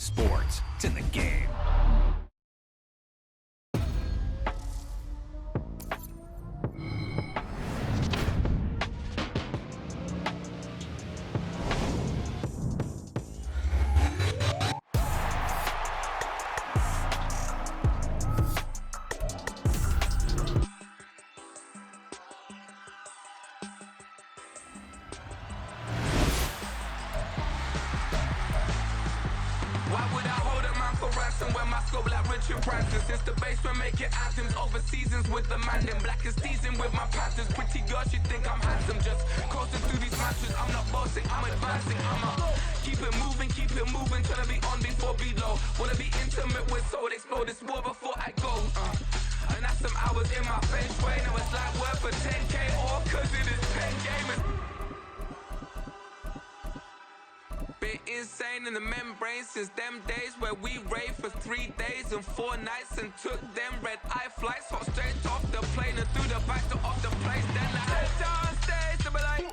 sports. It's in the game. Why would I hold a man for ransom when my scope like Richard Branson? Since the basement making anthems over seasons with the man in black is teasing with my patterns. Pretty girl, she think I'm handsome. Just coasting through these matches. I'm not bossing, I'm advancing. Keep it moving, tryna be on before below. Wanna be intimate with soul, explode this war before I go. And that's some hours in my feng shui. Now it's like work for 10K all cause it is 10 gamers. Been insane in the membrane since them days where we raved for 3 days and 4 nights and took them red eye flights, hot straight off the plane and through the back door of the place. Then I head down stage, they be like,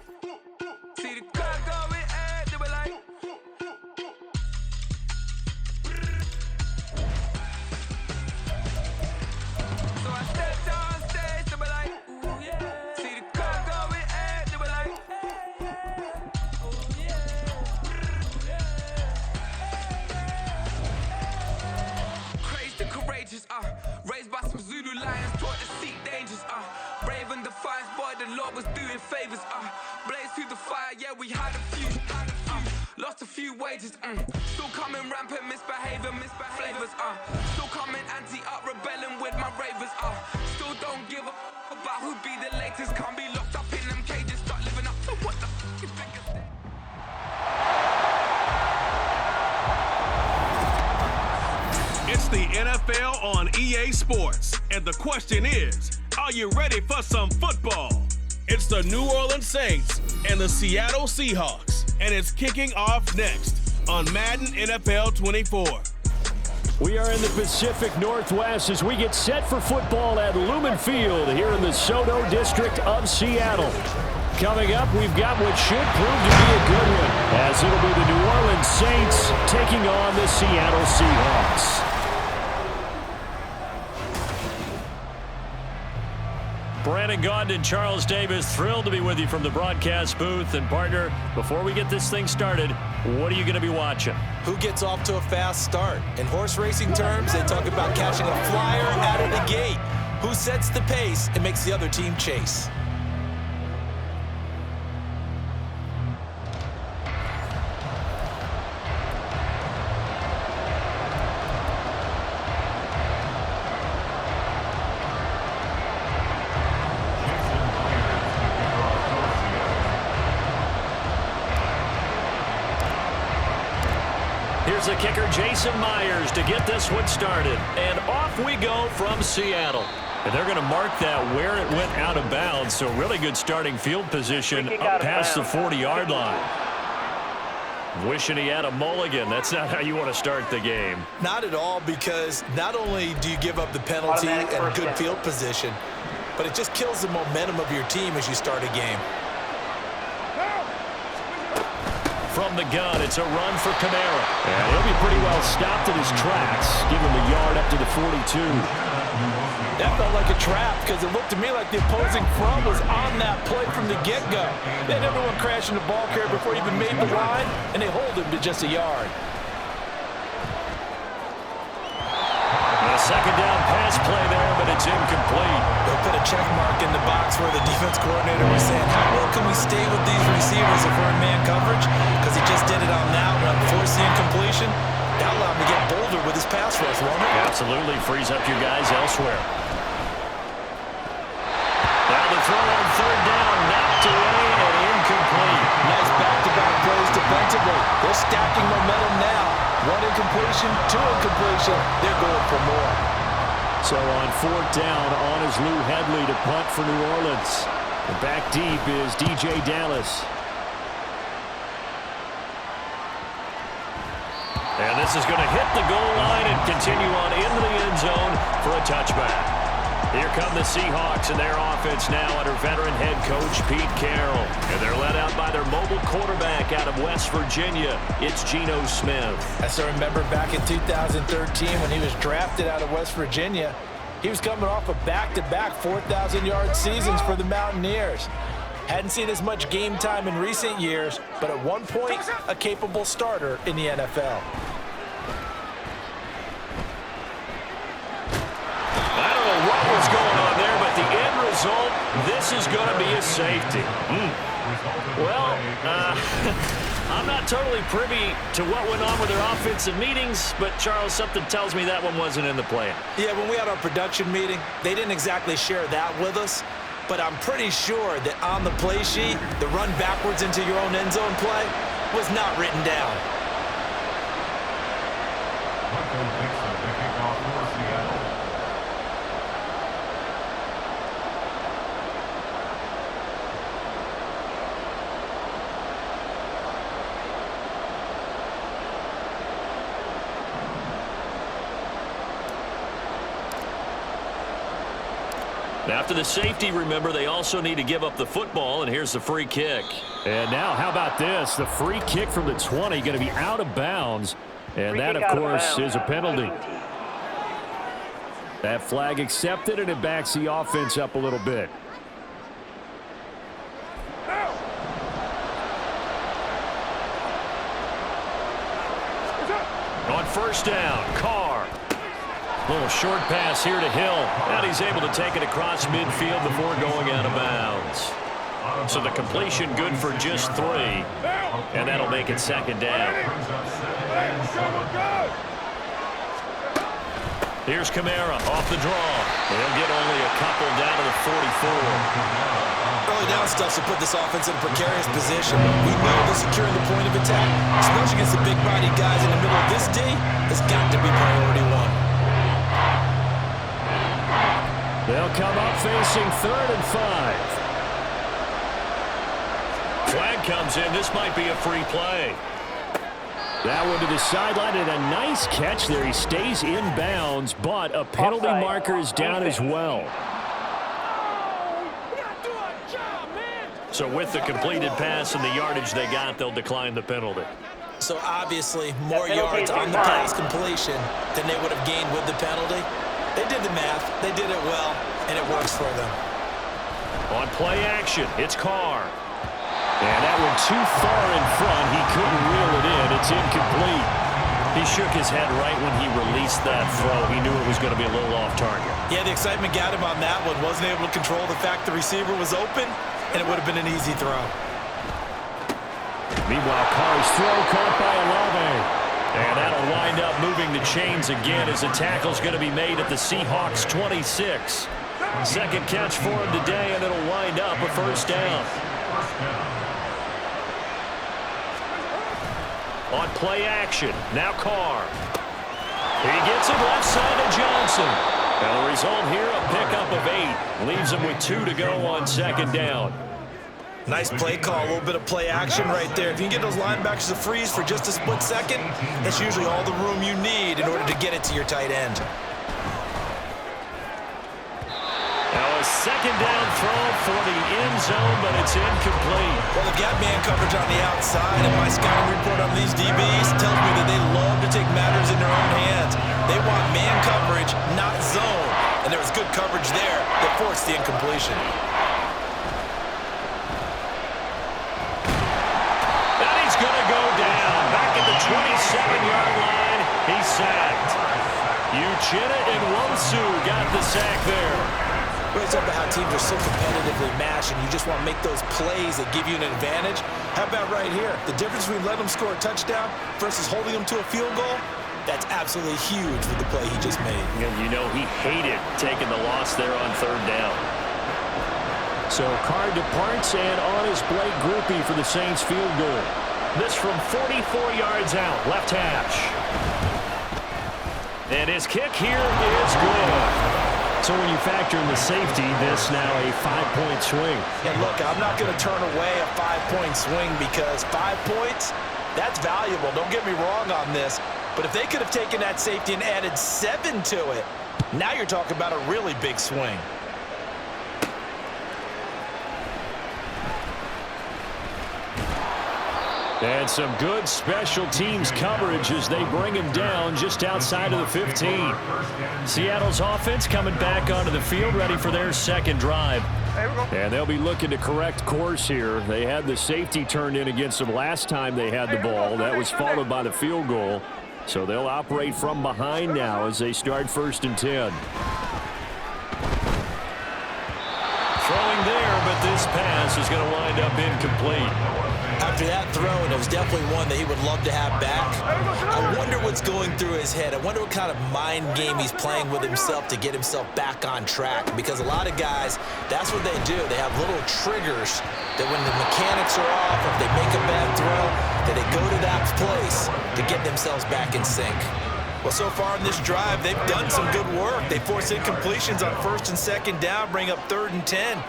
see the crowd going air, they be like, so I step down stage, they be like, ooh yeah, see the crowd going air, they be like, ooh yeah. Crazed and courageous, raised by some Zulu lions, taught to seek dangers, brave and defiant, boy, the Lord was doing favors, blaze through the fire, yeah, we had a few, lost a few wages, still coming rampant, misbehaving, flavors, still coming anti-up, rebelling with my ravers, still don't give a about who be the latest, can't be locked up in them cages, start living up to what the you think is that? It's the NFL on EA Sports, and the question is, are you ready for some football? It's the New Orleans Saints and the Seattle Seahawks, and it's kicking off next on Madden NFL 24. We are in the Pacific Northwest as we get set for football at Lumen Field here in the Soto District of Seattle. Coming up, we've got what should prove to be a good one, as it'll be the New Orleans Saints taking on the Seattle Seahawks. Brandon Gaudin and Charles Davis, thrilled to be with you from the broadcast booth. And partner, before we get this thing started, what are you going to be watching? Who gets off to a fast start? In horse racing terms, they talk about catching a flyer out of the gate. Who sets the pace and makes the other team chase? Here's the kicker, Jason Myers, to get this one started. And off we go from Seattle. And they're going to mark that where it went out of bounds. So really good starting field position up past the 40-yard line. Wishing he had a mulligan. That's not how you want to start the game. Not at all, because not only do you give up the penalty and good field position, but it just kills the momentum of your team as you start a game. From the gun, it's a run for Kamara. And he'll be pretty well stopped in his tracks. Give him a yard up to the 42. That felt like a trap, because it looked to me like the opposing front was on that play from the get-go. They had everyone crashing the ball carrier before he even made the line, and they hold him to just a yard. A second down pass play there, but it's incomplete. They'll put a check mark in the box where the defense coordinator was saying, how well can we stay with these receivers if we're in man coverage? Because he just did it on that one, forced the incompletion. That allowed him to get bolder with his pass rush, won't it? Absolutely, frees up your guys elsewhere. Now the throw on third down, knocked away and incomplete. Nice back-to-back plays defensively. They're stacking momentum now. One incompletion, two incompletion. They're going for more. So on fourth down, on is Lou Hedley to punt for New Orleans. And back deep is DJ Dallas. And this is going to hit the goal line and continue on into the end zone for a touchback. Here come the Seahawks and their offense now under veteran head coach Pete Carroll. And they're led out by their mobile quarterback out of West Virginia. It's Geno Smith. I still remember back in 2013 when he was drafted out of West Virginia. He was coming off of back-to-back 4,000-yard seasons for the Mountaineers. Hadn't seen as much game time in recent years, but at one point, a capable starter in the NFL. I don't know what was going on there, but the end result, this is going to be a safety. Well, I'm not totally privy to what went on with their offensive meetings, but, Charles, something tells me that one wasn't in the plan. Yeah, when we had our production meeting, they didn't exactly share that with us, but I'm pretty sure that on the play sheet, the run backwards into your own end zone play was not written down. After the safety, remember, they also need to give up the football, and here's the free kick. And now, how about this? The free kick from the 20 going to be out of bounds, and that, of course, is a penalty. That flag accepted, and it backs the offense up a little bit. On first down, Carr. Little short pass here to Hill. And he's able to take it across midfield before going out of bounds. So the completion good for just 3. And that'll make it second down. Here's Kamara off the draw. They'll get only a couple down to the 44. Early down stuff to put this offense in a precarious position. We know that securing the point of attack, especially against the big-bodied guys in the middle of this D, has got to be priority 1. They'll come up facing 3rd and 5. Flag comes in. This might be a free play. That one to the sideline, and a nice catch there. He stays in bounds, but a penalty marker is down as well. So with the completed pass and the yardage they got, they'll decline the penalty. So obviously, more yards on the pass completion than they would have gained with the penalty. They did the math, they did it well, and it works for them. On play action, it's Carr. And that one too far in front. He couldn't reel it in. It's incomplete. He shook his head right when he released that throw. He knew it was going to be a little off target. Yeah, the excitement got him on that one. Wasn't able to control the fact the receiver was open, and it would have been an easy throw. Meanwhile, Carr's throw caught by Olave. And that'll wind up moving the chains again as the tackle's going to be made at the Seahawks 26. Second catch for him today, and it'll wind up a first down. On play action, now Carr. He gets it left side to Johnson. And the result here, a pickup of 8. Leaves him with 2 to go on second down. Nice play call, a little bit of play action right there. If you can get those linebackers to freeze for just a split second, that's usually all the room you need in order to get it to your tight end. Now a second down throw for the end zone, but it's incomplete. Well, they've got man coverage on the outside, and my scouting report on these DBs tells me that they love to take matters in their own hands. They want man coverage, not zone. And there was good coverage there that forced the incompletion. Go down, back at the 27-yard line. He's sacked. Uchenna and Wosu got the sack there. We're talking about how teams are so competitively matched, and you just want to make those plays that give you an advantage. How about right here? The difference between letting them score a touchdown versus holding them to a field goal, that's absolutely huge with the play he just made. And you know he hated taking the loss there on third down. So Carr departs, and on his Blake Groupie for the Saints field goal. This from 44 yards out, left hash. And his kick here is good. So when you factor in the safety, this now a 5-point swing. And look, I'm not going to turn away a 5-point swing because 5 points, that's valuable. Don't get me wrong on this. But if they could have taken that safety and added 7 to it, Now you're talking about a really big swing. And some good special teams coverage as they bring him down just outside of the 15. Seattle's offense coming back onto the field, ready for their second drive. And they'll be looking to correct course here. They had the safety turned in against them last time they had the ball. That was followed by the field goal. So they'll operate from behind now as they start 1st and 10. Throwing there, but this pass is going to wind up incomplete. After that throw, and it was definitely one that he would love to have back. I wonder what's going through his head. I wonder what kind of mind game he's playing with himself to get himself back on track. Because a lot of guys, that's what they do. They have little triggers that when the mechanics are off, if they make a bad throw, that they go to that place to get themselves back in sync. Well, so far in this drive, they've done some good work. They force incompletions on 1st and 2nd down, bring up 3rd and 10.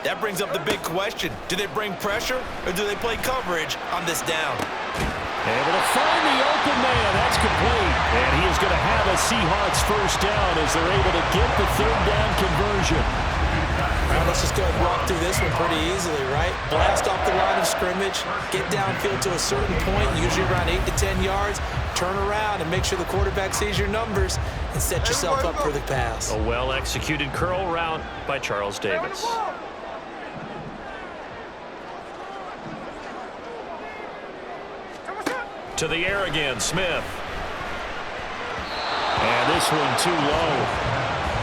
That brings up the big question. Do they bring pressure or do they play coverage on this down? Able to find the open man. That's complete. And he is going to have a Seahawks 1st down as they're able to get the 3rd down conversion. All right, let's just go ahead and walk through this one pretty easily, right? Blast off the line of scrimmage, get downfield to a certain point, usually around 8 to 10 yards, turn around and make sure the quarterback sees your numbers and set yourself up for the pass. A well-executed curl route by Charles Davis. To the air again, Smith. And this one too low.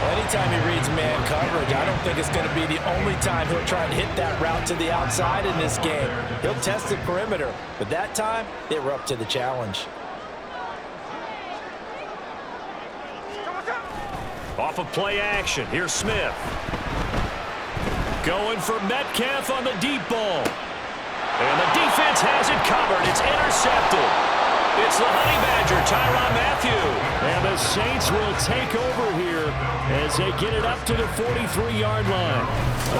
Well, anytime he reads man coverage, I don't think it's going to be the only time he'll try and hit that route to the outside in this game. He'll test the perimeter, but that time, they were up to the challenge. Off of play action, here's Smith. Going for Metcalf on the deep ball. And the defense has it covered. It's intercepted. It's the Honey Badger, Tyrann Mathieu. And the Saints will take over here as they get it up to the 43-yard line.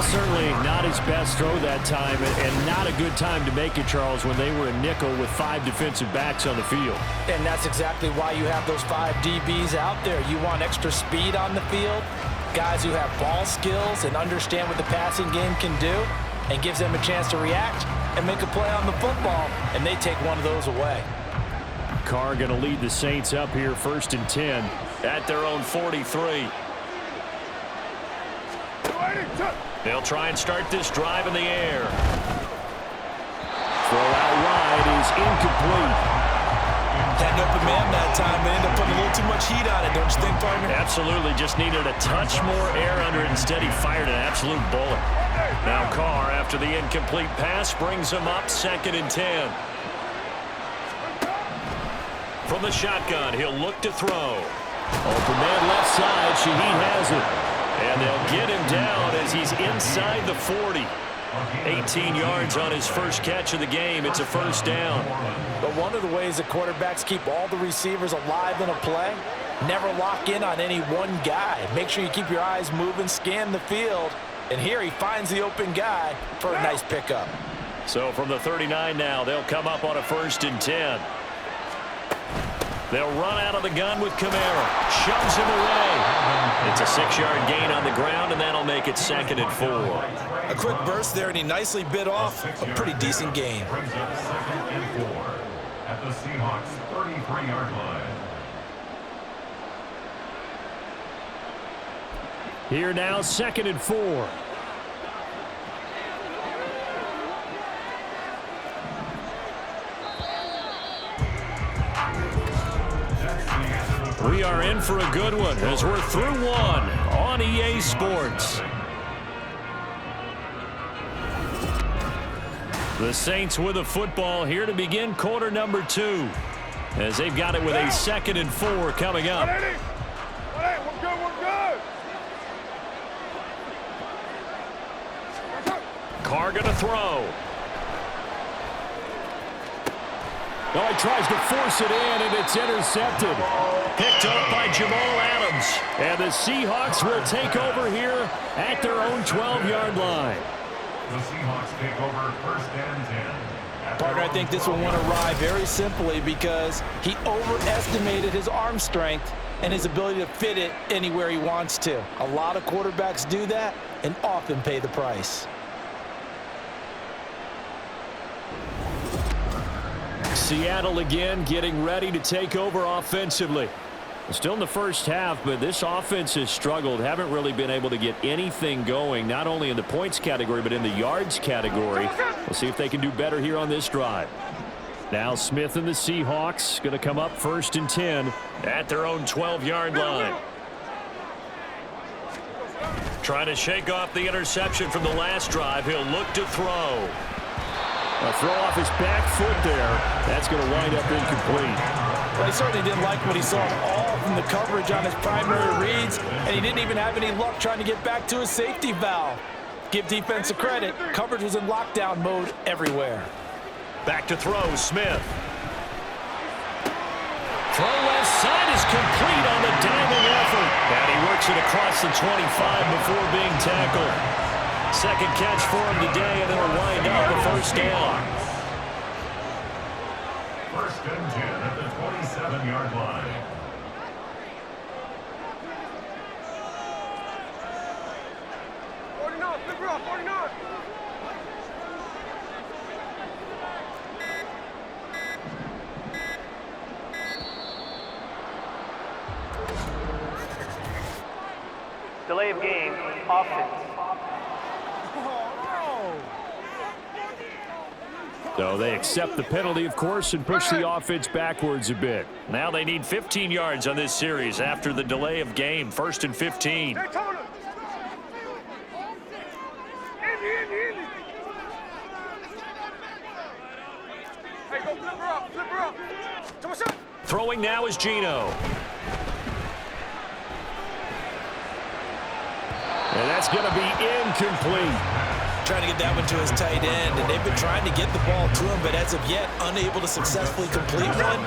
Certainly not his best throw that time, and not a good time to make it, Charles, when they were a nickel with 5 defensive backs on the field. And that's exactly why you have those 5 DBs out there. You want extra speed on the field, guys who have ball skills and understand what the passing game can do, and gives them a chance to react and make a play on the football, and they take one of those away. Carr going to lead the Saints up here 1st and 10 at their own 43. They'll try and start this drive in the air. Throw out wide is incomplete. Had an open man that time, but ended up putting a little too much heat on it, don't you think, partner? Absolutely, just needed a touch more air under it. Instead, he fired an absolute bullet. Now Carr, after the incomplete pass, brings him up 2nd and 10. From the shotgun, he'll look to throw. Open man left side. Shaheed has it. And they'll get him down as he's inside the 40. 18 yards on his first catch of the game. It's a 1st down. But one of the ways that quarterbacks keep all the receivers alive in a play, never lock in on any one guy. Make sure you keep your eyes moving, scan the field. And here he finds the open guy for a nice pickup. So from the 39 now, they'll come up on a 1st and 10. They'll run out of the gun with Kamara. Shoves him away. It's a 6-yard gain on the ground, and that'll make it 2nd and 4. A quick burst there, and he nicely bit off a pretty decent gain. At the Seahawks 33-yard line. Here now, 2nd and 4. We are in for a good one as we're through one on EA Sports. The Saints with a football here to begin quarter number 2 as they've got it with a 2nd and 4 coming up. Carr going to throw. Oh, he tries to force it in, and it's intercepted. Picked up by Jamal Adams. And the Seahawks will take over here at their own 12-yard line. The Seahawks take over 1st and 10. Partner, I think this will want to ride very simply because he overestimated his arm strength and his ability to fit it anywhere he wants to. A lot of quarterbacks do that and often pay the price. Seattle again getting ready to take over offensively. Still in the first half, but this offense has struggled. Haven't really been able to get anything going, not only in the points category, but in the yards category. We'll see if they can do better here on this drive. Now Smith and the Seahawks going to come up 1st and 10 at their own 12-yard line. Trying to shake off the interception from the last drive. He'll look to throw. A throw off his back foot there. That's going to wind up incomplete. Well, he certainly didn't like what he saw at all from the coverage on his primary reads, and he didn't even have any luck trying to get back to his safety valve. Give defense a credit. Coverage was in lockdown mode everywhere. Back to throw, Smith. Throw left side is complete on the diving effort. And he works it across the 25 before being tackled. Second catch for him today, and it'll wind up a first down. 1st and 10 at the 27-yard line. Delay of game, offense. So they accept the penalty, of course, and push the offense backwards a bit. Now they need 15 yards on this series after the delay of game. 1st and 15. Throwing now is Geno. And that's going to be incomplete. Trying to get that one to his tight end, and they've been trying to get the ball to him, but as of yet, unable to successfully complete one.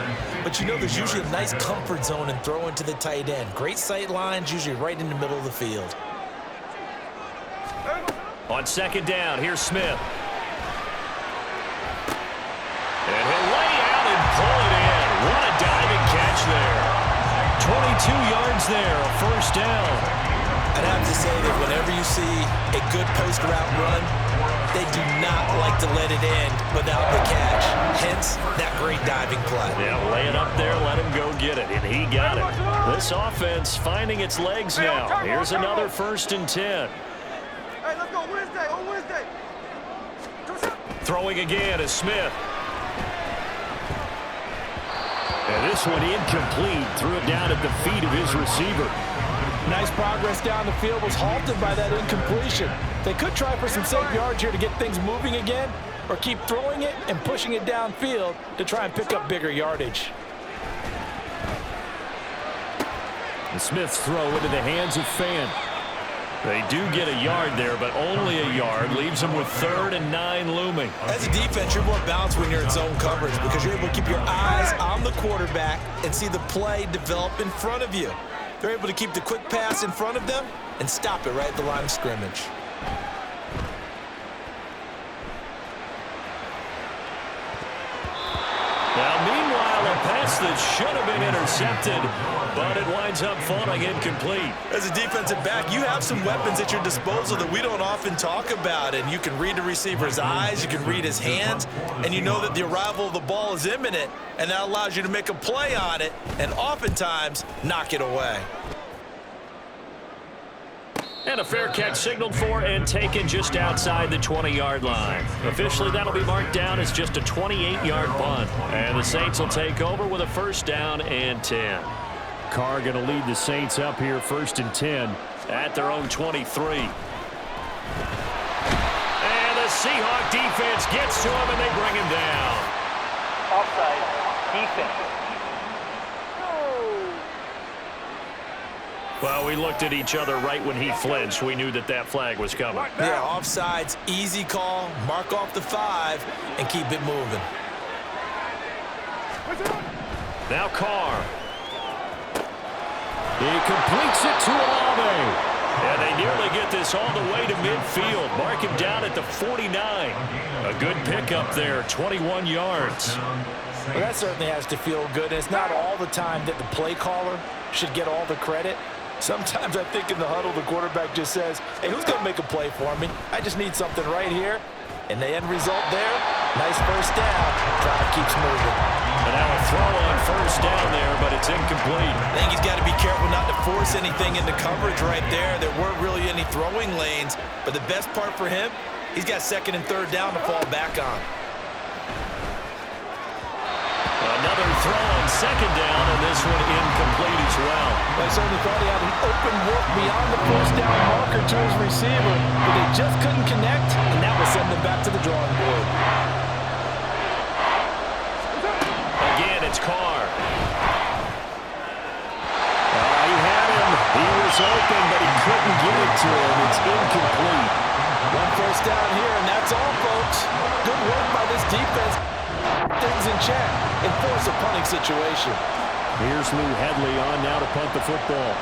But you know there's usually a nice comfort zone in throwing to the tight end. Great sight lines, usually right in the middle of the field. On 2nd down, here's Smith. And he'll lay out and pull it in. What a diving catch there. 22 yards there, a first down. I'd have to say that whenever you see a good post route run, they do not like to let it end without the catch. Hence, that great diving play. Yeah, lay it up there, let him go get it, and he got it. This offense finding its legs now. Here's another 1st and 10. Hey, let's go Wednesday, on Wednesday. Throwing again is Smith. And this one incomplete. Threw it down at the feet of his receiver. Nice progress down the field was halted by that incompletion. They could try for some safe yards here to get things moving again, or keep throwing it and pushing it downfield to try and pick up bigger yardage. The Smith's throw into the hands of Fan. They do get a yard there, but only a yard. Leaves them with 3rd and 9 looming. As a defense, you're more balanced when you're in zone coverage because you're able to keep your eyes on the quarterback and see the play develop in front of you. They're able to keep the quick pass in front of them and stop it right at the line of scrimmage. Now, meanwhile, a pass that should have been intercepted, but it winds up falling incomplete. As a defensive back, you have some weapons at your disposal that we don't often talk about, and you can read the receiver's eyes, you can read his hands, and you know that the arrival of the ball is imminent, and that allows you to make a play on it and oftentimes knock it away. And a fair catch signaled for and taken just outside the 20-yard line. Officially, that'll be marked down as just a 28-yard punt. And the Saints will take over with a 1st down and 10. Carr going to lead the Saints up here 1st and 10 at their own 23. And the Seahawk defense gets to him and they bring him down. Offside, defense. Well, we looked at each other right when he flinched. We knew that that flag was coming. Yeah, offsides, easy call, mark off the 5, and keep it moving. Now Carr. He completes it to Olave. And they nearly get this all the way to midfield. Mark him down at the 49. A good pickup there, 21 yards. Well, that certainly has to feel good. And it's not all the time that the play caller should get all the credit. Sometimes I think in the huddle, the quarterback just says, hey, who's going to make a play for me? I just need something right here. And the end result there, nice first down. Drive keeps moving. And now a throw on first down there, but it's incomplete. I think he's got to be careful not to force anything into coverage right there. There weren't really any throwing lanes. But the best part for him, he's got second and third down to fall back on. Another throw on second down, and this one incomplete as well. I certainly thought he had an open look beyond the first down marker to his receiver, but they just couldn't connect, and that will send them back to the drawing board. Again, it's Carr. He had him. He was open, but he couldn't get it to him. It's incomplete. One first down here, and that's all, folks. Good work by this defense. Things in check and force a punting situation. Here's Lou Hedley on now to punt the football.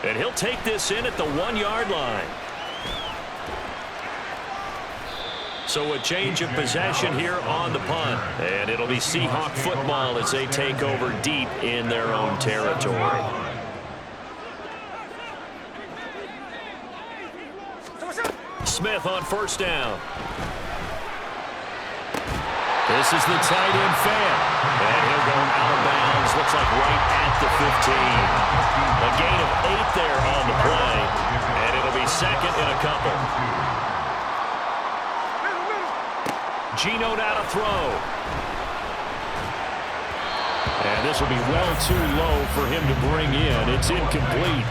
And he'll take this in at the 1-yard line. So a change of possession here on the punt. And it'll be Seahawk football as they take over deep in their own territory. Smith on first down. This is the tight end fan. And he'll go out of bounds. Looks like right at the 15. A gain of 8 there on the play. And it'll be second and a couple. Geno now to throw. And this will be well too low for him to bring in. It's incomplete.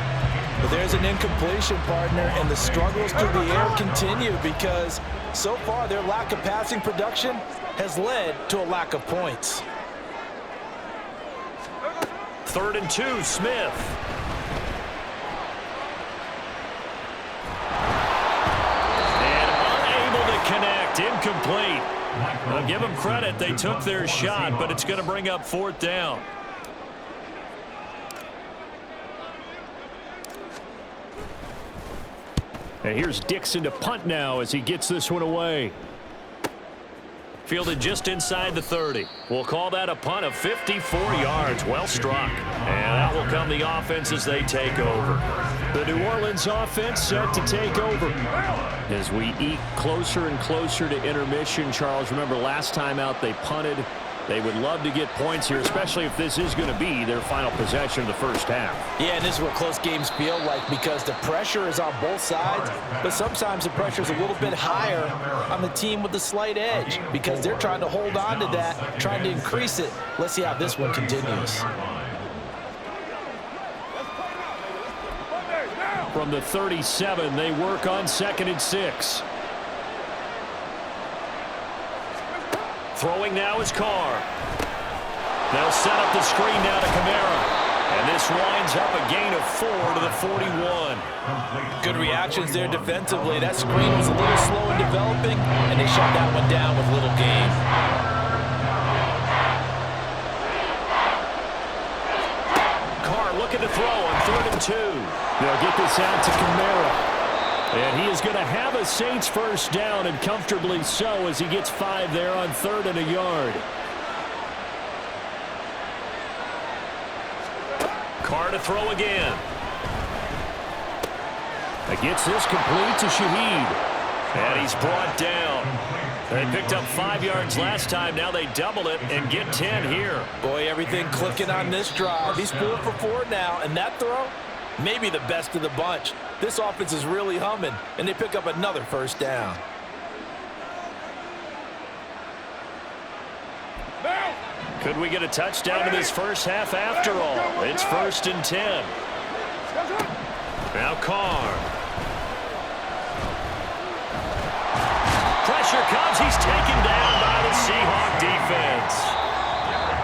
But there's an incompletion, partner, and the struggles through the air continue because so far their lack of passing production has led to a lack of points. 3rd and 2, Smith. And unable to connect, incomplete. I'll give them credit, they took their shot, but it's going to bring up 4th down. And here's Dixon to punt now as he gets this one away. Fielded just inside the 30. We'll call that a punt of 54 yards. Well struck. And that will come the offense as they take over. The New Orleans offense set to take over. As we eke closer and closer to intermission, Charles, remember last time out they punted. They would love to get points here, especially if this is going to be their final possession of the first half. Yeah, and this is what close games feel like because the pressure is on both sides, but sometimes the pressure is a little bit higher on the team with the slight edge because they're trying to hold on to that, trying to increase it. Let's see how this one continues. From the 37, they work on 2nd and 6. Throwing now is Carr. They'll set up the screen now to Kamara. And this winds up a gain of 4 to the 41. Good reactions there defensively. That screen was a little slow in developing, and they shut that one down with little gain. Carr looking to throw on 3rd and 2. They'll get this out to Kamara. And he is going to have a Saints first down, and comfortably so as he gets 5 there on 3rd and a yard. Carr to throw again. He gets this complete to Shaheed. And he's brought down. They picked up 5 yards last time. Now they double it and get 10 here. Boy, everything clicking on this drive. He's 4 for 4 now, and that throw, maybe the best of the bunch. This offense is really humming, and they pick up another first down. Could we get a touchdown in this first half after all? It's 1st and 10. Now Carr. Pressure comes. He's taken down by the Seahawk defense.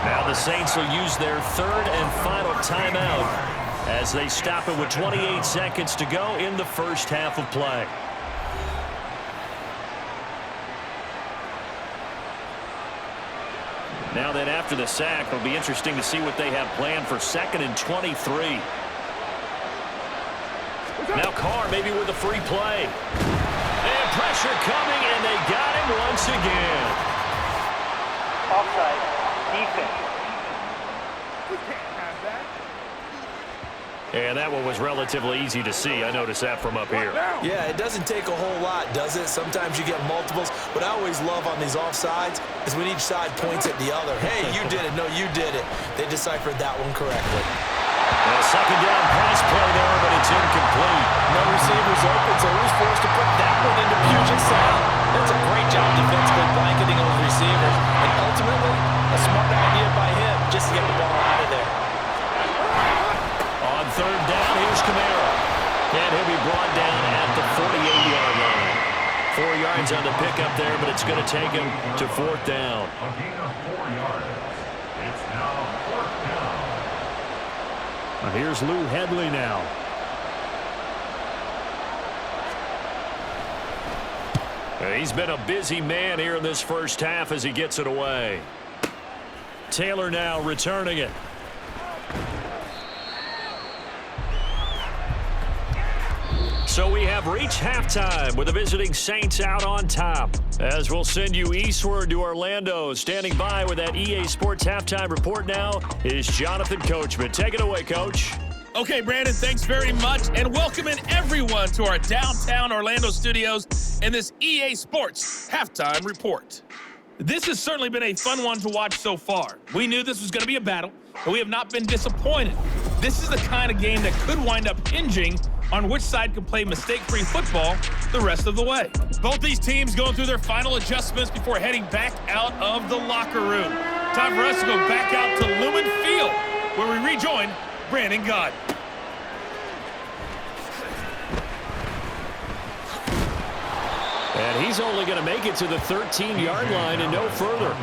Now the Saints will use their 3rd and final timeout as they stop it with 28 seconds to go in the first half of play. Now then, after the sack, it'll be interesting to see what they have planned for 2nd and 23. Now Carr maybe with a free play. And pressure coming, and they got him once again. Offside. Defense. And that one was relatively easy to see. I noticed that from up here. Yeah, it doesn't take a whole lot, does it? Sometimes you get multiples. What I always love on these offsides is when each side points at the other. Hey, you did it. No, you did it. They deciphered that one correctly. A second down pass play there, but it's incomplete. No receivers open, so he's forced to put that one into Puget Sound. That's a great job defensively blanketing those receivers. And ultimately, a smart idea by him just to get the ball out of there. On third down, here's Kamara. And he'll be brought down at the 48-yard line. 4 yards on the pickup there, but it's going to take him to fourth down. A gain of 4 yards. It's now fourth down. Here's Lou Hedley now. He's been a busy man here in this first half as he gets it away. Taylor now returning it. So we have reached halftime with the visiting Saints out on top. As we'll send you eastward to Orlando. Standing by with that EA Sports halftime report now is Jonathan Coachman. Take it away, Coach. Okay, Brandon, thanks very much. And welcoming everyone to our downtown Orlando studios in this EA Sports halftime report. This has certainly been a fun one to watch so far. We knew this was going to be a battle, but we have not been disappointed. This is the kind of game that could wind up hinging on which side can play mistake-free football the rest of the way. Both these teams going through their final adjustments before heading back out of the locker room. Time for us to go back out to Lumen Field, where we rejoin Brandon Gott. And he's only going to make it to the 13-yard line and no further.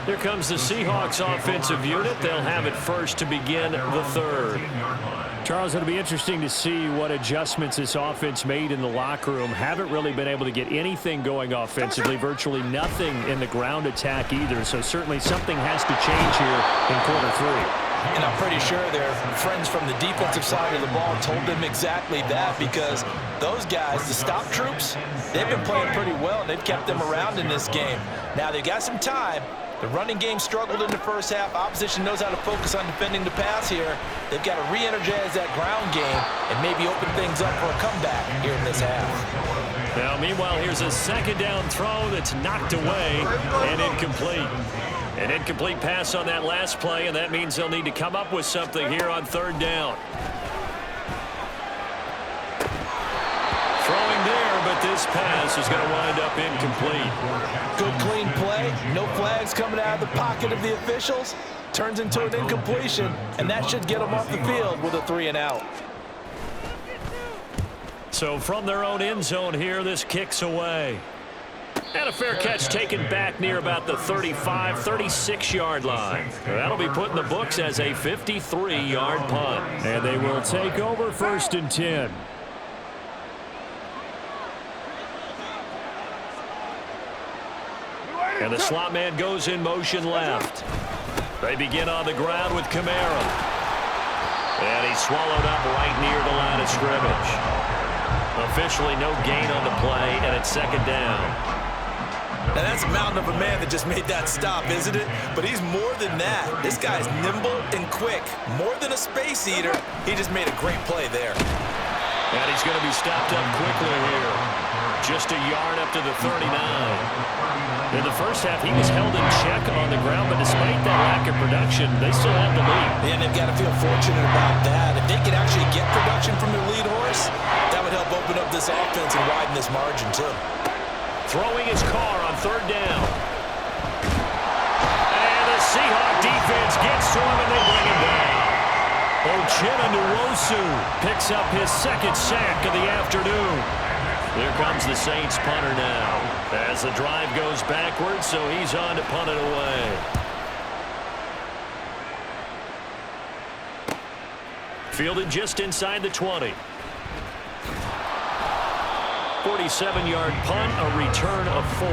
Here comes the Seahawks offensive unit. They'll have it first to begin the third. Charles, it'll be interesting to see what adjustments this offense made in the locker room. Haven't really been able to get anything going offensively, virtually nothing in the ground attack either. So certainly something has to change here in quarter three. And I'm pretty sure their friends from the defensive side of the ball told them exactly that, because those guys, the stop troops, they've been playing pretty well, and they've kept them around in this game. Now, they've got some time. The running game struggled in the first half. Opposition knows how to focus on defending the pass here. They've got to re-energize that ground game and maybe open things up for a comeback here in this half. Now, meanwhile, here's a second down throw that's knocked away and incomplete. An incomplete pass on that last play, and that means they'll need to come up with something here on third down. Throwing there, but this pass is going to wind up incomplete. Good clean play. No flags coming out of the pocket of the officials. Turns into an incompletion, and that should get them off the field with a 3-and-out. So from their own end zone here, this kicks away. And a fair catch taken back near about the 35, 36-yard line. That'll be put in the books as a 53-yard punt. And they will take over first and 10. And the slot man goes in motion left. They begin on the ground with Kamara. And he's swallowed up right near the line of scrimmage. Officially no gain on the play, and it's second down. Now, that's a mountain of a man that just made that stop, isn't it? But he's more than that. This guy's nimble and quick. More than a space eater. He just made a great play there. And he's going to be stopped up quickly here. Just a yard up to the 39. In the first half, he was held in check on the ground, but despite that lack of production, they still have the lead. And they've got to feel fortunate about that. If they could actually get production from their lead horse, that would help open up this offense and widen this margin, too. Throwing his car on third down. And the Seahawk defense gets to him, and they bring him down. Uchenna Nwosu picks up his second sack of the afternoon. Here comes the Saints punter now. As the drive goes backwards, so he's on to punt it away. Fielded just inside the 20. 47-yard punt, a return of 4.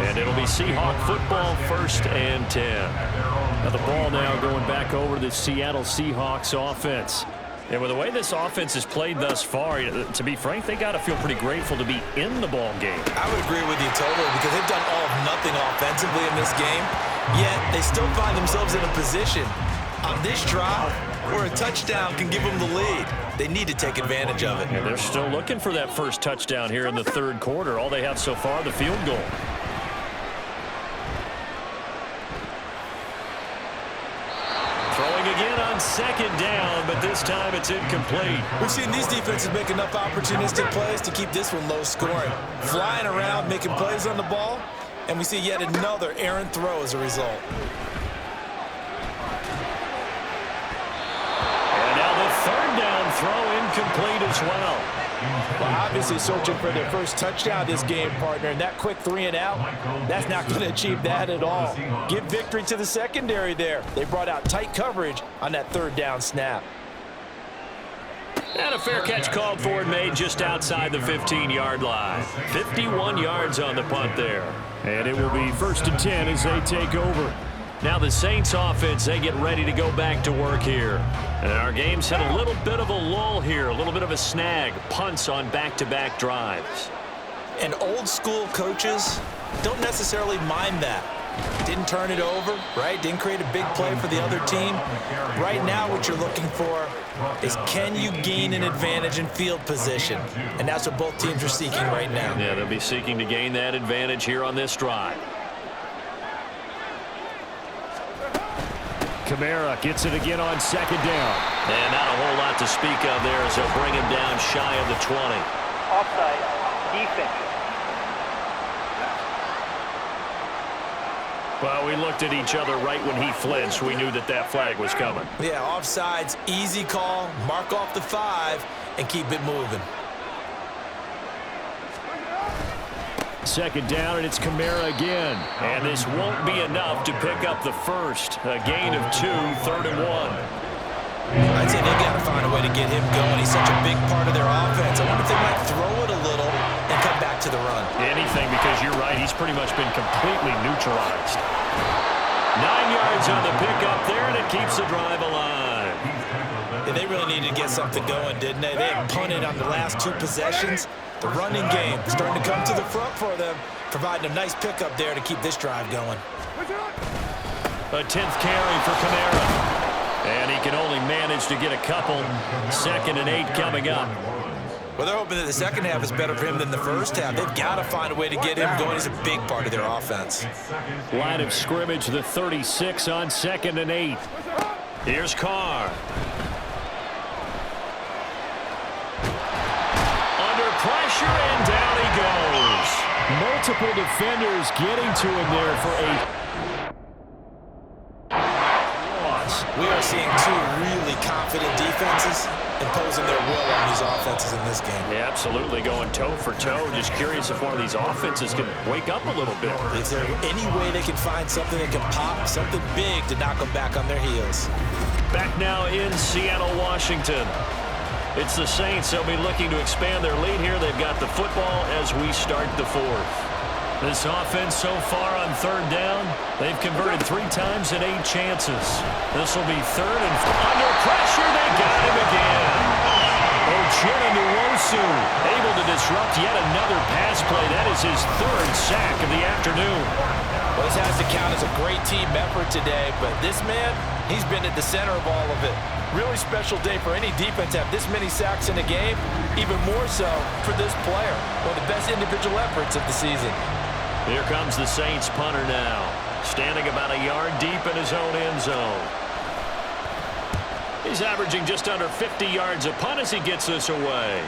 And it'll be Seahawk football, first and 10. Now the ball now going back over to the Seattle Seahawks offense. And with the way this offense has played thus far, to be frank, they got to feel pretty grateful to be in the ball game. I would agree with you totally because they've done all of nothing offensively in this game, yet they still find themselves in a position on this drive where a touchdown can give them the lead. They need to take advantage of it. And they're still looking for that first touchdown here in the third quarter. All they have so far, the field goal. Throwing again on second down, but this time it's incomplete. We've seen these defenses make enough opportunistic plays to keep this one low scoring. Flying around, making plays on the ball, and we see yet another errant throw as a result. And now the third down throw incomplete as well. Well, obviously searching for their first touchdown this game, partner, and that quick 3 and out, that's not going to achieve that at all. Give victory to the secondary there. They brought out tight coverage on that third down snap. And a fair catch called for and made just outside the 15-yard line. 51 yards on the punt there. And it will be 1st and 10 as they take over. Now the Saints offense, they get ready to go back to work here. And our game's had a little bit of a lull here, a little bit of a snag. Punts on back-to-back drives. And old school coaches don't necessarily mind that. Didn't turn it over, right? Didn't create a big play for the other team. Right now what you're looking for is can you gain an advantage in field position? And that's what both teams are seeking right now. Yeah, they'll be seeking to gain that advantage here on this drive. Kamara gets it again on second down. And not a whole lot to speak of there as they'll bring him down shy of the 20. Offside. Defense. Well, we looked at each other right when he flinched. We knew that that flag was coming. Yeah, offsides, easy call, mark off the 5, and keep it moving. Second down, and it's Kamara again. And this won't be enough to pick up the first. A gain of 2, 3rd and 1. I'd say they've got to find a way to get him going. He's such a big part of their offense. I wonder if they might throw it a little and come back to the run. Anything, because you're right, he's pretty much been completely neutralized. 9 yards on the pickup there, and it keeps the drive alive. Yeah, they really needed to get something going, didn't they? They had punted on the last 2 possessions. The running game starting to come to the front for them, providing a nice pickup there to keep this drive going. A 10th carry for Kamara. And he can only manage to get a couple. 2nd and 8 coming up. Well, they're hoping that the second half is better for him than the first half. They've got to find a way to get him going. He's a big part of their offense. Line of scrimmage, the 36 on 2nd and 8. Here's Carr. Pressure, and down he goes. Multiple defenders getting to him there for a loss. We are seeing 2 really confident defenses imposing their will on these offenses in this game. Yeah, absolutely, going toe for toe. Just curious if one of these offenses can wake up a little bit. Is there any way they can find something that can pop, something big to knock them back on their heels? Back now in Seattle, Washington. It's the Saints. They'll be looking to expand their lead here. They've got the football as we start the 4th. This offense so far on 3rd down, they've converted 3 times in 8 chances. This will be 3rd and under pressure. They got him again. Uchenna-Nwosu able to disrupt yet another pass play. That is his 3rd sack of the afternoon. Well, this has to count as a great team effort today, but this man, he's been at the center of all of it. Really special day for any defense to have this many sacks in a game, even more so for this player. One of the best individual efforts of the season. Here comes the Saints punter now, standing about a yard deep in his own end zone. He's averaging just under 50 yards a punt as he gets this away.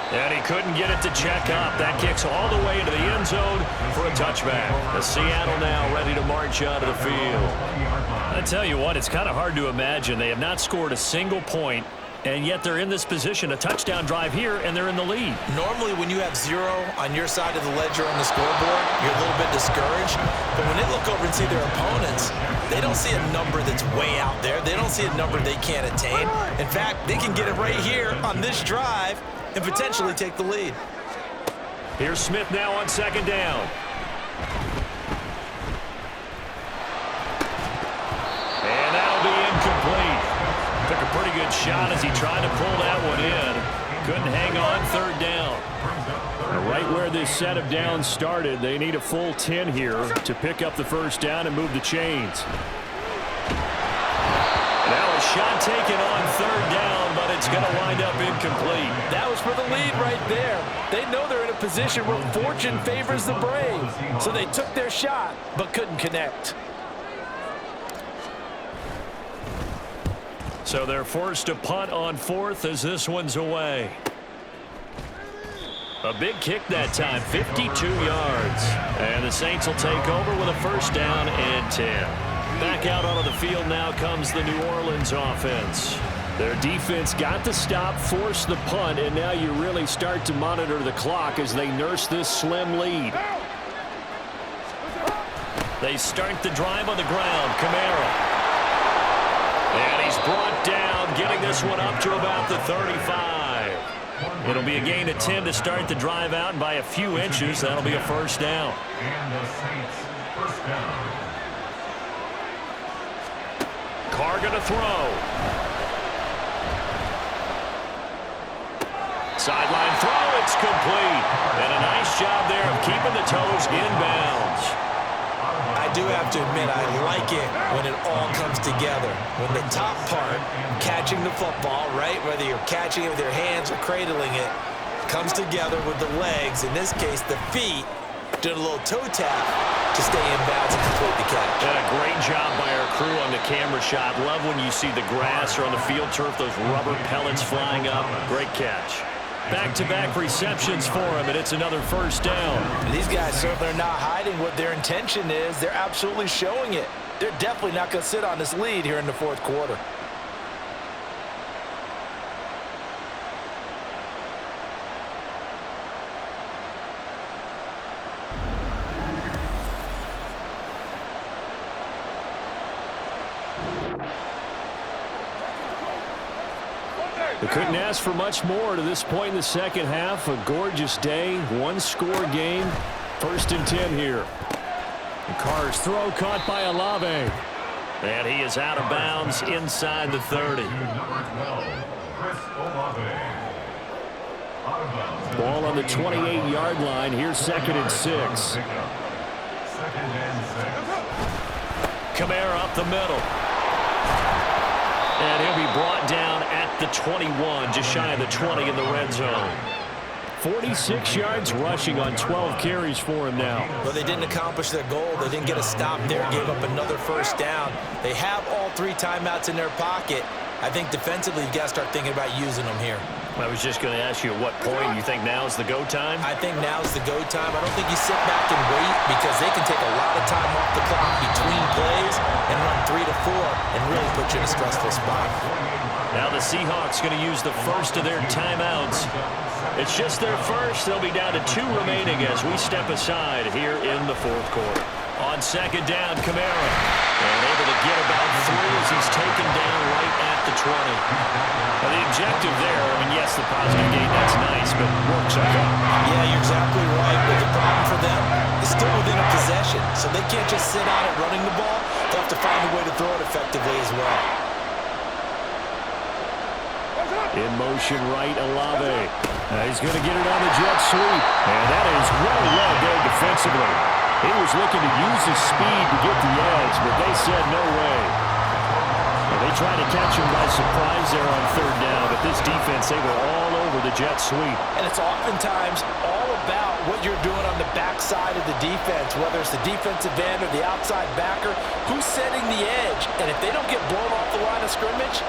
And he couldn't get it to check up. That kicks all the way into the end zone for a touchback. The Seattle now ready to march out of the field. I tell you what, it's kind of hard to imagine. They have not scored a single point, and yet they're in this position, a touchdown drive here, and they're in the lead. Normally, when you have 0 on your side of the ledger on the scoreboard, you're a little bit discouraged. But when they look over and see their opponents, they don't see a number that's way out there. They don't see a number they can't attain. In fact, they can get it right here on this drive and potentially take the lead. Here's Smith now on second down. And that'll be incomplete. Took a pretty good shot as he tried to pull that one in. Couldn't hang on third down. Right where this set of downs started, they need a full 10 here to pick up the first down and move the chains. Now a shot taken on third down, but it's going to wind up incomplete. That was for the lead right there. They know they're in a position where fortune favors the brave. So they took their shot, but couldn't connect. So they're forced to punt on fourth as this one's away. A big kick that time, 52 yards. And the Saints will take over with a first down and 10. Back out onto the field now comes the New Orleans offense. Their defense got the stop, forced the punt, and now you really start to monitor the clock as they nurse this slim lead. They start the drive on the ground. Kamara. And he's brought down, getting this one up to about the 35. It'll be a gain of 10 to start the drive out, and by a few inches, that'll be a first down. And the Saints first down. Carr going to throw. Sideline throw, it's complete. And a nice job there of keeping the toes inbounds. I do have to admit, I like it when it all comes together. When the top part, catching the football, right, whether you're catching it with your hands or cradling it, comes together with the legs, in this case the feet, doing a little toe tap to stay in bounds and complete the catch. And a great job by our crew on the camera shot. Love when you see the grass or on the field turf, those rubber pellets flying up. Great catch. Back-to-back receptions for him, and it's another first down. And these guys certainly are not hiding what their intention is. They're absolutely showing it. They're definitely not going to sit on this lead here in the fourth quarter. They couldn't ask for much more to this point in the second half. A gorgeous day, one-score game. First and 10 here. And Carr's throw caught by Olave. And he is out of bounds inside the 30. Ball on the 28-yard line. Here's second and 6. Kamara up the middle. And he'll be brought down at the 21, just shy of the 20 in the red zone. 46 yards rushing on 12 carries for him now. Well, they didn't accomplish their goal. They didn't get a stop there, gave up another first down. They have all 3 timeouts in their pocket. I think defensively, you've got to start thinking about using them here. I was just going to ask you at what point you think now's the go time? I think now's the go time. I don't think you sit back and wait because they can take a lot of time off the clock between plays and run 3 to 4 and really put you in a stressful spot. Now the Seahawks going to use the first of their timeouts. It's just their first. They'll be down to 2 remaining as we step aside here in the fourth quarter. On second down, Kamara. And able to get about 3 as he's taken down right at the 20. Now the objective there, I mean, yes, the positive gain, that's nice, but works up. Yeah, you're exactly right. But the problem for them is still within a possession. So they can't just sit on it running the ball. They'll have to find a way to throw it effectively as well. In motion right, Olave. He's going to get it on the jet sweep. And that is well done defensively. He was looking to use his speed to get the edge, but they said no way. And they tried to catch him by surprise there on third down, but this defense, they were all over the jet sweep. And it's oftentimes all about what you're doing on the backside of the defense, whether it's the defensive end or the outside backer, who's setting the edge. And if they don't get blown off the line of scrimmage,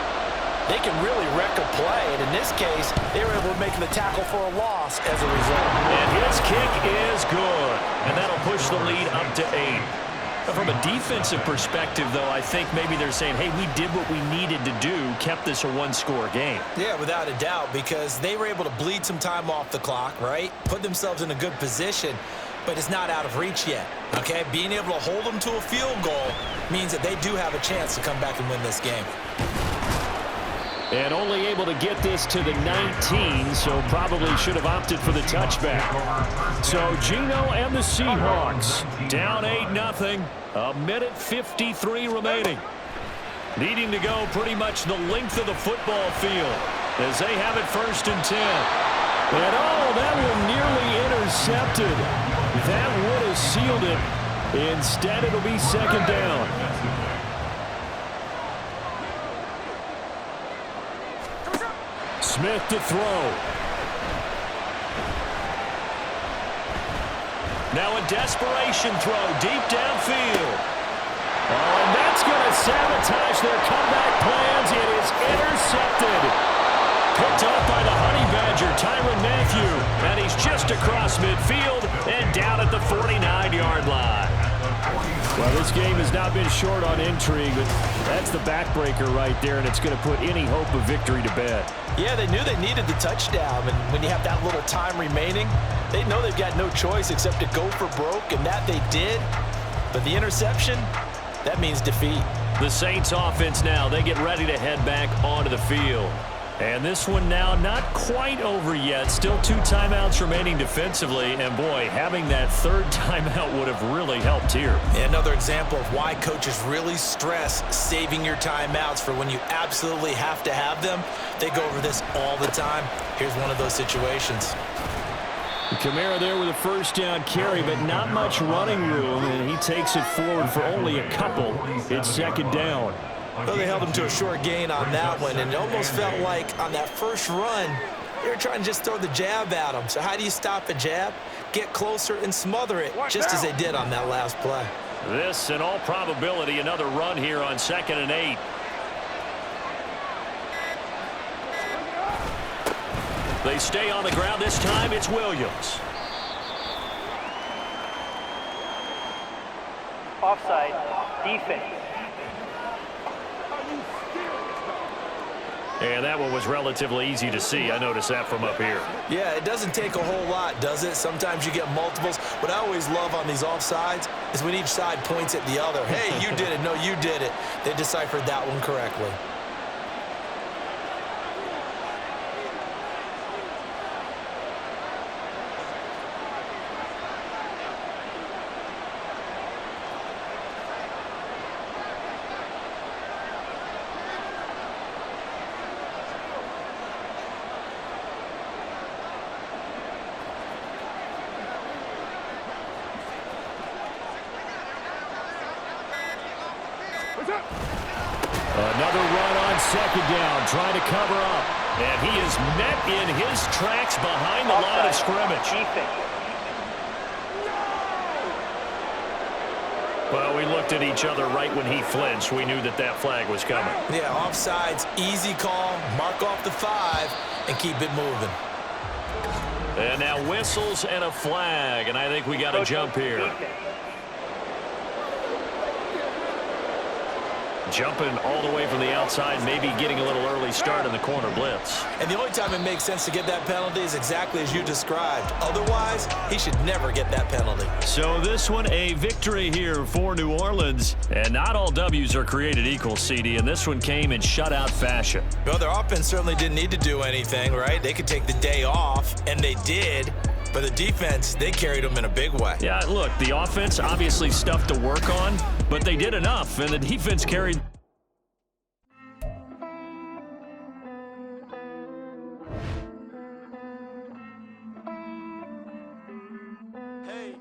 they can really wreck a play. And in this case, they were able to make the tackle for a loss as a result. And his kick is good. And that'll push the lead up to 8. But from a defensive perspective, though, I think maybe they're saying, hey, we did what we needed to do, kept this a one-score game. Yeah, without a doubt, because they were able to bleed some time off the clock, right? Put themselves in a good position, but it's not out of reach yet, okay? Being able to hold them to a field goal means that they do have a chance to come back and win this game. And only able to get this to the 19, so probably should have opted for the touchback. So Geno and the Seahawks down 8-0. A minute 53 remaining. Needing to go pretty much the length of the football field as they have it 1st and 10. And oh, that one nearly intercepted. That would have sealed it. Instead, it'll be 2nd down. Smith to throw. Now a desperation throw deep downfield. Oh, and that's going to sabotage their comeback plans. It is intercepted. Picked up by the Honey Badger, Tyrann Mathieu. And he's just across midfield and down at the 49-yard line. Well, this game has not been short on intrigue, but that's the backbreaker right there, and it's going to put any hope of victory to bed. Yeah, they knew they needed the touchdown, and when you have that little time remaining, they know they've got no choice except to go for broke, and that they did. But the interception, that means defeat. The Saints offense now, they get ready to head back onto the field. And this one now not quite over yet. Still 2 timeouts remaining defensively. And, boy, having that 3rd timeout would have really helped here. Another example of why coaches really stress saving your timeouts for when you absolutely have to have them. They go over this all the time. Here's one of those situations. Kamara there with a 1st down carry, but not much running room. And he takes it forward for only a couple. It's 2nd down. Well, they held him to a short gain on that one, and it almost felt like on that first run, they were trying to just throw the jab at him. So how do you stop a jab? Get closer and smother it, just as they did on that last play. This, in all probability, another run here on 2nd and 8. They stay on the ground this time. It's Williams. Offside. Defense. And that one was relatively easy to see. I noticed that from up here. Yeah, it doesn't take a whole lot, does it? Sometimes you get multiples. What I always love on these offsides is when each side points at the other. Hey, you did it. No, you did it. They deciphered that one correctly. Another run on 2nd down, trying to cover up. And he is met in his tracks behind the line of scrimmage. Well, we looked at each other right when he flinched. We knew that that flag was coming. Yeah, offsides, easy call, mark off the 5, and keep it moving. And now whistles and a flag, and I think we got a jump here. Jumping all the way from the outside, maybe getting a little early start in the corner blitz. And the only time it makes sense to get that penalty is exactly as you described. Otherwise, he should never get that penalty. So this one, a victory here for New Orleans. And not all W's are created equal, CD, and this one came in shutout fashion. Well, their offense certainly didn't need to do anything, right? They could take the day off, and they did. But the defense, they carried them in a big way. Yeah, look, the offense, obviously stuff to work on, but they did enough, and the defense carried. Hey.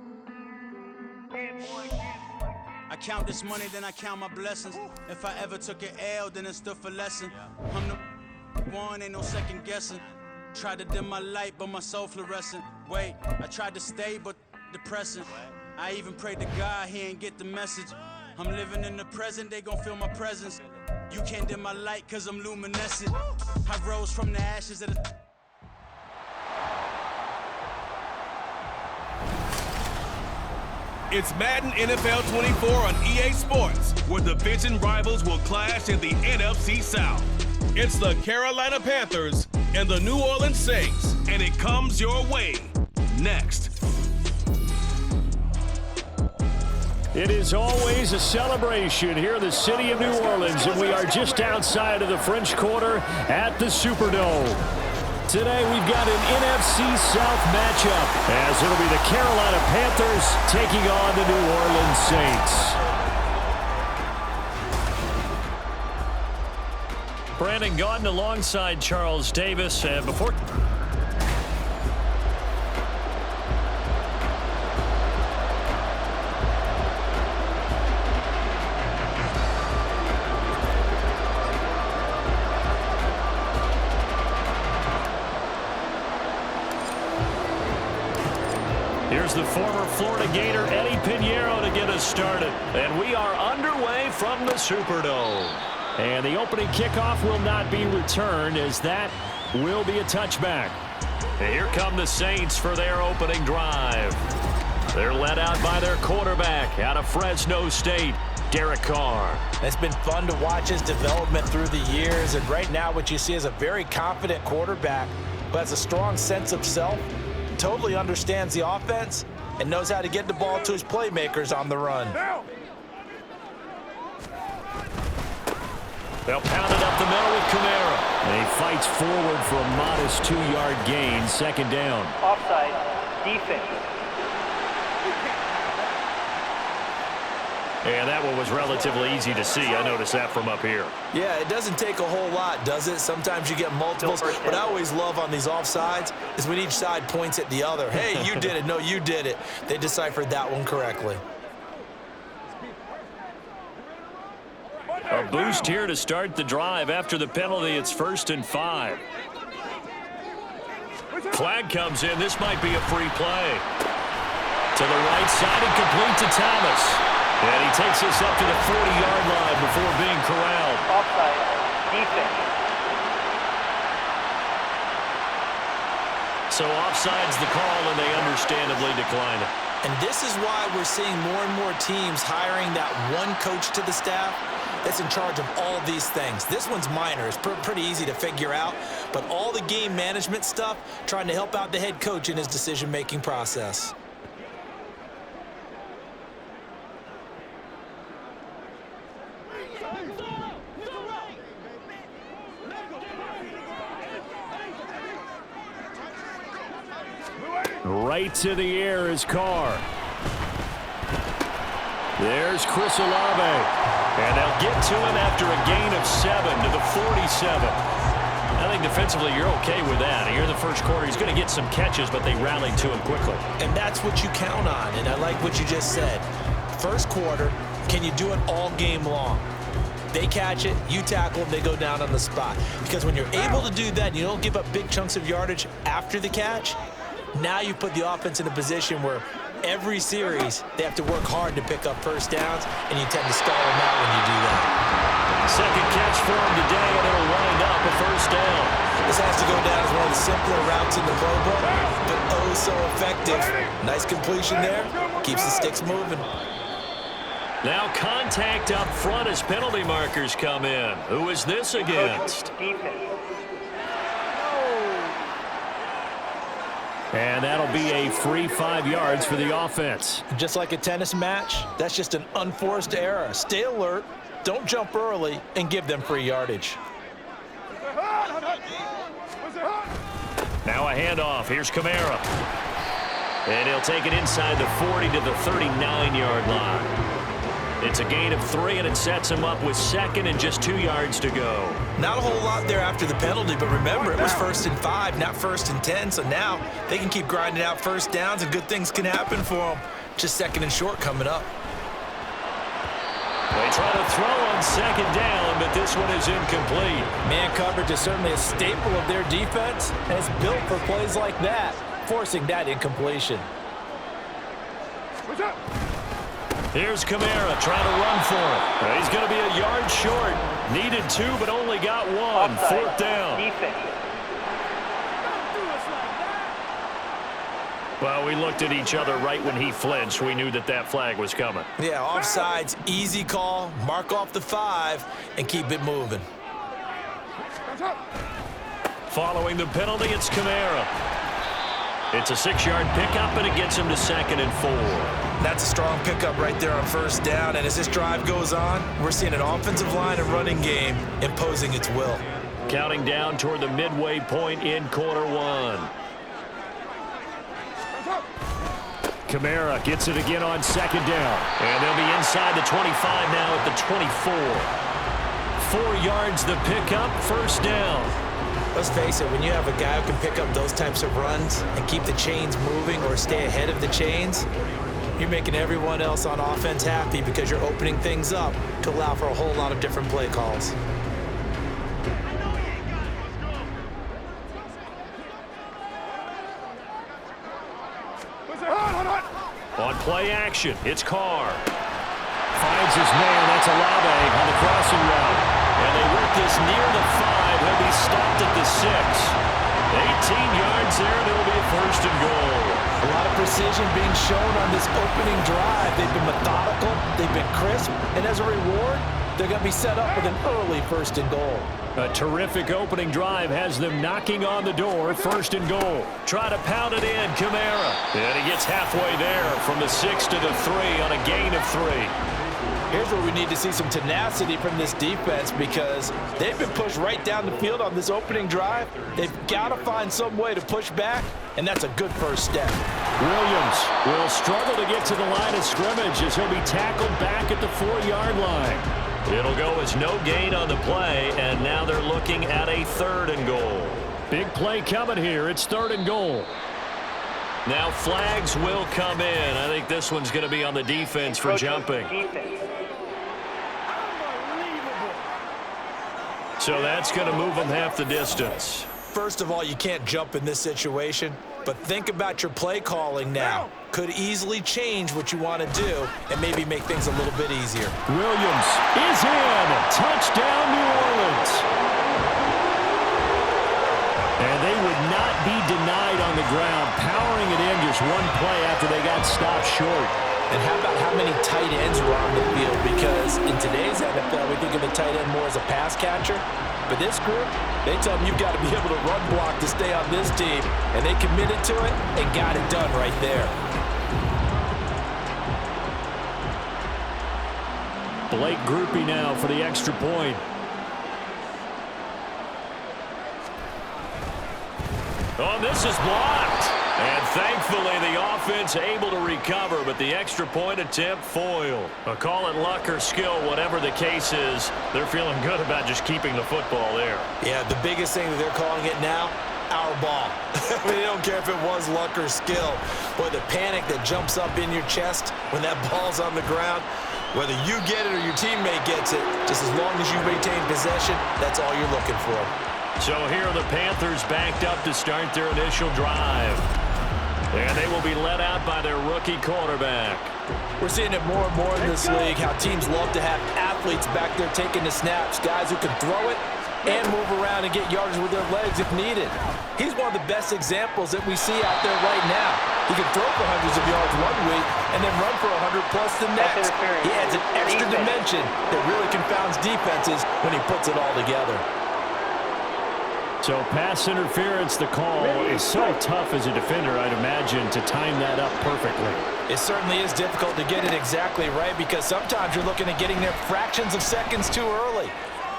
I count this money, then I count my blessings. If I ever took an L, then it stood for lesson. I'm the one, ain't no second guessing. Tried to dim my light, but my soul fluorescent. Wait, I tried to stay, but depressing. I even prayed to God, he ain't get the message. I'm living in the present, they gon' feel my presence. You can't dim my light, cause I'm luminescent. I rose from the ashes of the... It's Madden NFL 24 on EA Sports, where division rivals will clash in the NFC South. It's the Carolina Panthers and the New Orleans Saints, and it comes your way next. It is always a celebration here in the city of New Orleans, and we are just outside of the French Quarter at the Superdome. Today we've got an NFC South matchup, as it'll be the Carolina Panthers taking on the New Orleans Saints. Brandon Gaudin alongside Charles Davis, and before... Here's the former Florida Gator, Eddie Pinheiro, to get us started. And we are underway from the Superdome. And the opening kickoff will not be returned, as that will be a touchback. And here come the Saints for their opening drive. They're led out by their quarterback out of Fresno State, Derek Carr. It's been fun to watch his development through the years. And right now what you see is a very confident quarterback who has a strong sense of self, totally understands the offense, and knows how to get the ball to his playmakers on the run. They'll pound it up the middle with Kamara. And he fights forward for a modest 2-yard gain, second down. Offside, defense. And that one was relatively easy to see. I noticed that from up here. Yeah, it doesn't take a whole lot, does it? Sometimes you get multiples. What I always love on these offsides is when each side points at the other. Hey, you did it. No, you did it. They deciphered that one correctly. A boost here to start the drive. After the penalty, it's 1st and 5. Flag comes in. This might be a free play. To the right side and complete to Thomas. And he takes us up to the 40-yard line before being corralled. Offside, defense. So offside's the call, and they understandably decline it. And this is why we're seeing more and more teams hiring that one coach to the staff that's in charge of all these things. This one's minor. It's pretty easy to figure out. But all the game management stuff, trying to help out the head coach in his decision-making process. Right to the air is Carr. There's Chris Olave. And they'll get to him after a gain of 7 to the 47. I think defensively you're okay with that. Here in the first quarter, he's going to get some catches, but they rallied to him quickly. And that's what you count on, and I like what you just said. First quarter, can you do it all game long? They catch it, you tackle them, they go down on the spot. Because when you're able to do that, and you don't give up big chunks of yardage after the catch, now you put the offense in a position where every series they have to work hard to pick up first downs, and you tend to stall them out when you do that. Second catch for him today, and it'll wind up a first down. This has to go down as one of the simpler routes in the playbook, but oh so effective. Nice completion there. Keeps the sticks moving. Now contact up front as penalty markers come in. Who is this against? Defense. And that'll be a free 5 yards for the offense. Just like a tennis match, that's just an unforced error. Stay alert, don't jump early, and give them free yardage. Now a handoff. Here's Kamara. And he'll take it inside the 40 to the 39-yard line. It's a gain of 3, and it sets him up with second and just 2 yards to go. Not a whole lot there after the penalty, but remember, it was 1st and 5, not 1st and 10, so now they can keep grinding out first downs, and good things can happen for them. Just 2nd and short coming up. They try to throw on 2nd down, but this one is incomplete. Man coverage is certainly a staple of their defense, and it's built for plays like that, forcing that incompletion. Here's Kamara trying to run for it. He's going to be a yard short. Needed 2, but only got 1. Offside. 4th down. Defense. Well, we looked at each other right when he flinched. We knew that that flag was coming. Yeah, offsides, easy call. Mark off the 5 and keep it moving. Following the penalty, it's Kamara. It's a 6-yard pickup, and it gets him to 2nd and 4. That's a strong pickup right there on first down, and as this drive goes on, we're seeing an offensive line and running game imposing its will. Counting down toward the midway point in quarter 1. Kamara gets it again on 2nd down. And they'll be inside the 25 now at the 24. 4 yards the pickup, first down. Let's face it, when you have a guy who can pick up those types of runs and keep the chains moving or stay ahead of the chains, you're making everyone else on offense happy because you're opening things up to allow for a whole lot of different play calls. On play action, it's Carr. Finds his man, that's Olave on the crossing route. And they work this near the 5. He'll be stopped at the 6. 18 yards there, and it'll be a 1st and goal. A lot of precision being shown on this opening drive. They've been methodical, they've been crisp, and as a reward, they're going to be set up with an early 1st and goal. A terrific opening drive has them knocking on the door, 1st and goal. Try to pound it in, Kamara. And he gets halfway there from the 6 to the 3 on a gain of 3. Here's where we need to see some tenacity from this defense because they've been pushed right down the field on this opening drive. They've got to find some way to push back, and that's a good first step. Williams will struggle to get to the line of scrimmage as he'll be tackled back at the 4-yard line. It'll go as no gain on the play, and now they're looking at a 3rd and goal. Big play coming here. It's 3rd and goal. Now flags will come in. I think this one's going to be on the defense for jumping. So that's going to move them half the distance. First of all, you can't jump in this situation, but think about your play calling now. Could easily change what you want to do and maybe make things a little bit easier. Williams is in. Touchdown, New Orleans. And they would not be denied on the ground, powering it in just one play after they got stopped short. And how about how many tight ends were on the field? Because in today's NFL, we think of the tight end more as a pass catcher. But this group, they tell them you've got to be able to run block to stay on this team. And they committed to it and got it done right there. Blake Groupie now for the extra point. Oh, this is blocked. And thankfully, the offense able to recover, but the extra point attempt foiled. Call it luck or skill, whatever the case is, they're feeling good about just keeping the football there. Yeah, the biggest thing that they're calling it now, our ball. I mean, they don't care if it was luck or skill. Boy, the panic that jumps up in your chest when that ball's on the ground, whether you get it or your teammate gets it, just as long as you maintain possession, that's all you're looking for. So here are the Panthers backed up to start their initial drive. And they will be led out by their rookie quarterback. We're seeing it more and more in this league, how teams love to have athletes back there taking the snaps, guys who can throw it and move around and get yardage with their legs if needed. He's one of the best examples that we see out there right now. He can throw for hundreds of yards one week and then run for 100+ the next. He adds an extra dimension that really confounds defenses when he puts it all together. So pass interference, the call is so tough as a defender, I'd imagine, to time that up perfectly. It certainly is difficult to get it exactly right because sometimes you're looking at getting there fractions of seconds too early.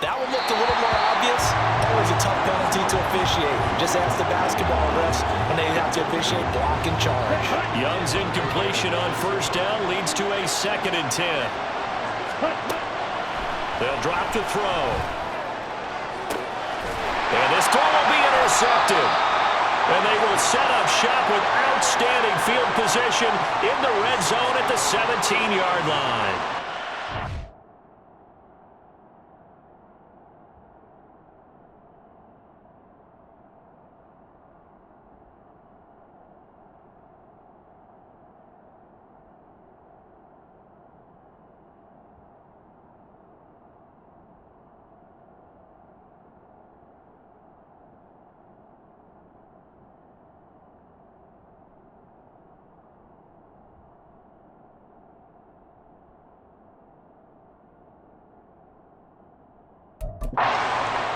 That one looked a little more obvious. Always a tough penalty to officiate. Just ask the basketball refs when they have to officiate block and charge. Young's incompletion on first down leads to a 2nd and 10. They'll drop the throw. And this throw will be intercepted. And they will set up shop with outstanding field position in the red zone at the 17-yard line.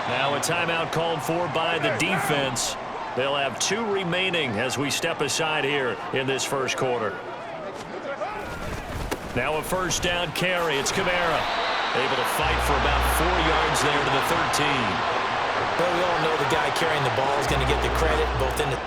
Now a timeout called for by the defense. They'll have 2 remaining as we step aside here in this first quarter. Now a first down carry. It's Kamara. Able to fight for about 4 yards there to the 13. But we all know the guy carrying the ball is going to get the credit both in the